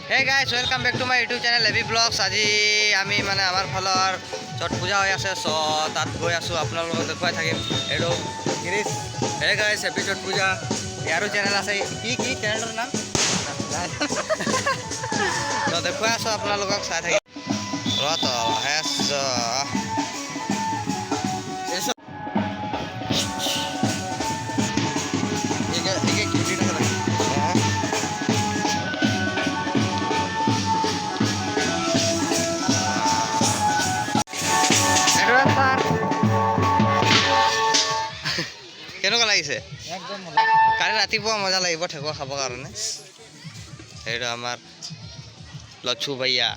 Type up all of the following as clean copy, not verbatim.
Hey guys, welcome back to my YouTube channel Heavy Vlogs. আজি আমি মানে আমাৰ ফলৰ ছট পূজা হৈ আছে, চ তাত গৈ আছোঁ, আপোনালোকক দেখুৱাই থাকিম। এইটো গিৰিশ। হে গাইছ, হেপী ছট পূজা। ইয়াৰো চেনেল আছে, কি চেনেলৰ নাম তো দেখুৱাই আছোঁ আপোনালোকক, চাই থাকিম। ৰত হেছ কেনেকুৱা লাগিছে? কালি ৰাতিপুৱা মজা লাগিব ঠেকুৱা খাবৰ কাৰণে। এইটো আমাৰ লচ্ছু ভাইয়া,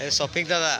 এই শফিক দাদা।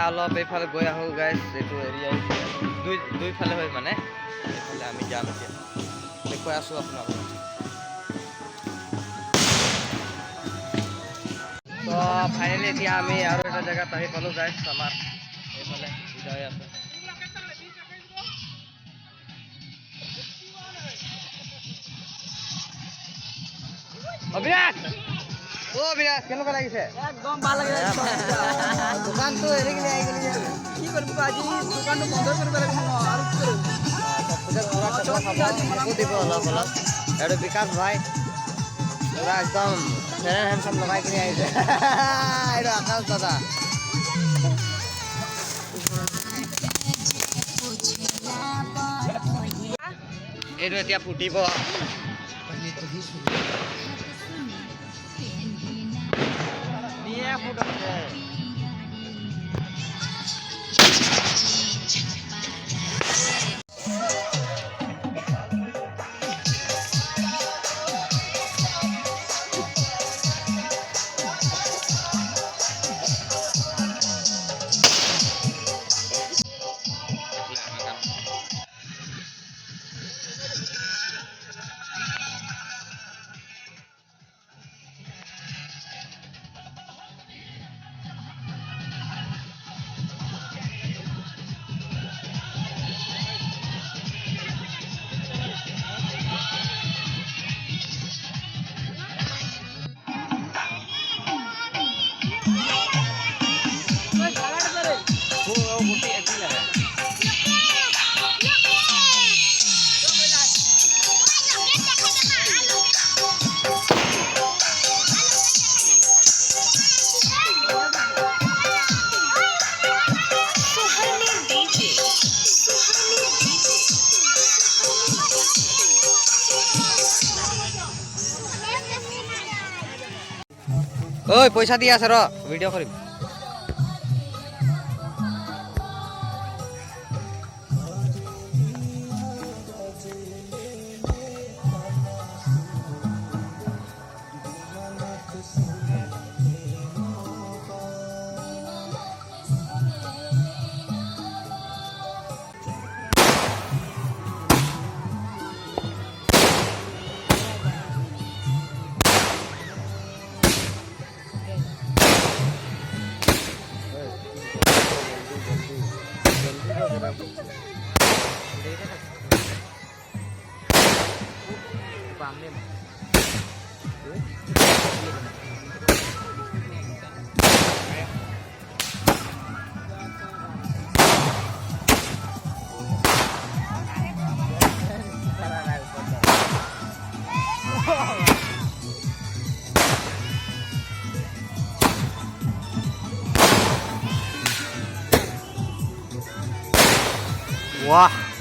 অলপ এইফালে গৈ আহোঁ গাইছ, এইটো এৰিয়া দুইফালে হয় মানে, এইফালে আমি যাম এতিয়া, দেখুৱাই আছোঁ আপোনালোকক। তো ফাইনেলি এতিয়া আমি আৰু এটা জেগাত আহি পালোঁ গাইছ, আমাৰ এইফালে যাই আছে। অবিনাশ, বিৰাজ কেনেকুৱা লাগিছে? একদম ভাল লাগিছে। দোকানটো এৰি কিনে আহি গ'লি যে, কি কৰিম আজি দোকানটো বন্ধ কৰিব লাগিব আৰু কি কৰিম। দিব অলপ অলপ। এইটো বিকাশ ভাই পুৰা একদম ফেয়াৰ হেণ্ডচাম লগাই কিনে আহিছে। এইটো আকাশ দাদা। এইটো এতিয়া ফুটিব। ঐ পইচা দি আছে ৰ, ভিডিঅ' কৰিম। वाह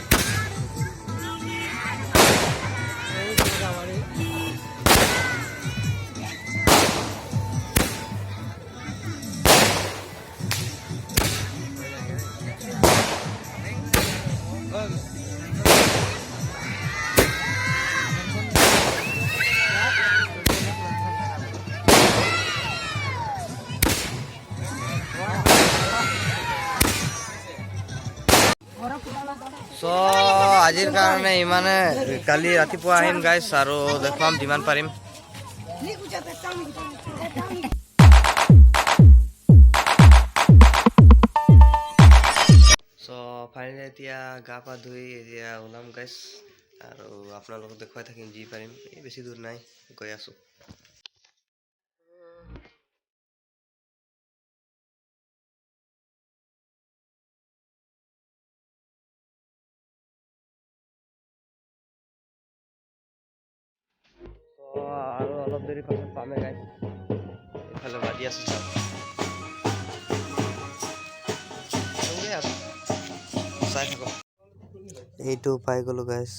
সো আজিৰ কাৰণে ইমানে কালি ৰাতিপুৱা আহিম গাইছ আৰু দেখুৱাম যিমান পাৰিম সো ফাইনেলি এতিয়া গা পা ধুই এতিয়া ওলাম গাইছ আৰু আপোনালোকক দেখুৱাই থাকিম যি পাৰিম বেছি দূৰ নাই গৈ আছোঁ আৰু অলপ দেৰি পাছত পামে গাইছ এইফালে বাজি আছোঁ চাই থাকক এইটো পাই গ'লোঁ গাইছ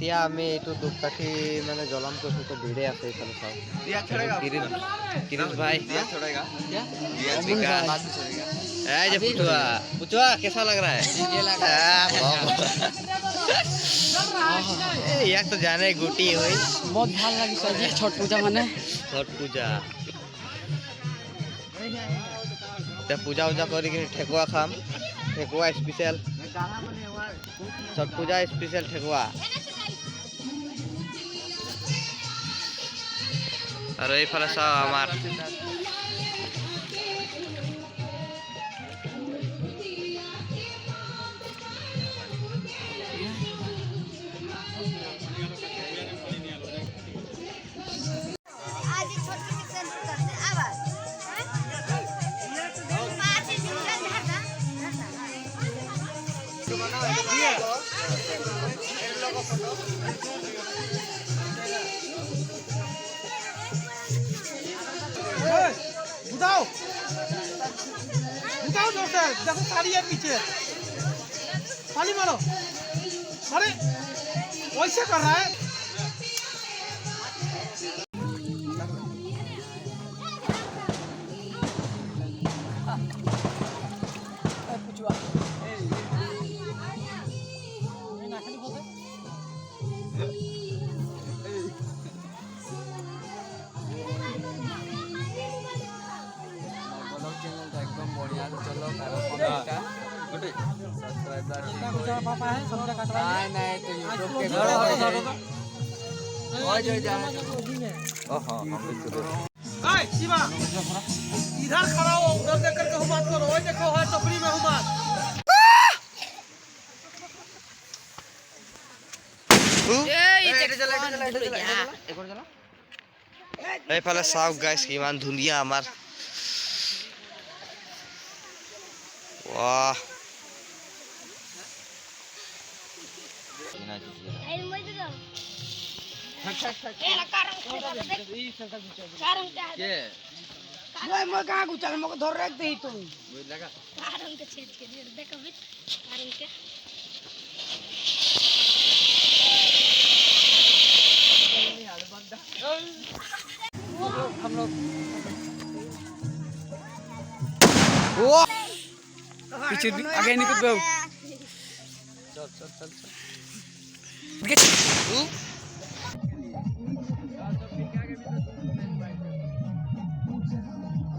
এতিয়া আমি এইটো ধূপকাঠি মানে জ্বলাম কৈছোঁ তো ভিড়ে আছে এইফালে চাওক কিরিশ ভাই এই যে পুচুआ पुचुआ कैसा लग रहा है याक तो जाने गुटी हुई बहुत ভাল লাগিছে আজি ছট পূজা মানে छठ पूजा ते पूजा उजा करी कि ठेकुआ खाम ठेकुआ स्पेशल छठ पूजा स्पेशल ठेकुआ और এইফালে চাও আমার बुझाओ बुझाओ जोर से देखो साड़ी है पीछे ताली मारो अरे वैसे कर रहा है पापा है समझा कटवा नहीं तो यूट्यूब के शिवा इधर खड़ा हो उधर देख करके हो बात करो ओए देखो है टपरी में हो बात এইফালে চাওক গাইছ কিমান ধুনীয়া আমাৰ ৱাহ मैं कहां गुचल मको धर रख दे तो कारण के छेद के लिए देखो बिट कारण के हम लोग पीछे आगे नहीं कुछ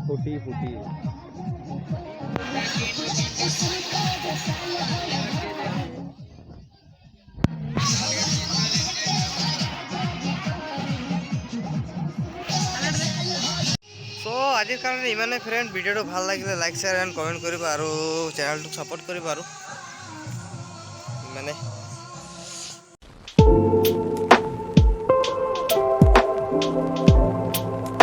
फुटी फुटी সো আজিৰ কাৰণে ইমানে ফ্ৰেণ্ড ভিডিঅ'টো ভাল লাগিলে লাইক শ্বেয়াৰ এণ্ড কমেণ্ট কৰিব আৰু চেনেলটোক ছাপোৰ্ট কৰিব আৰু ইমানে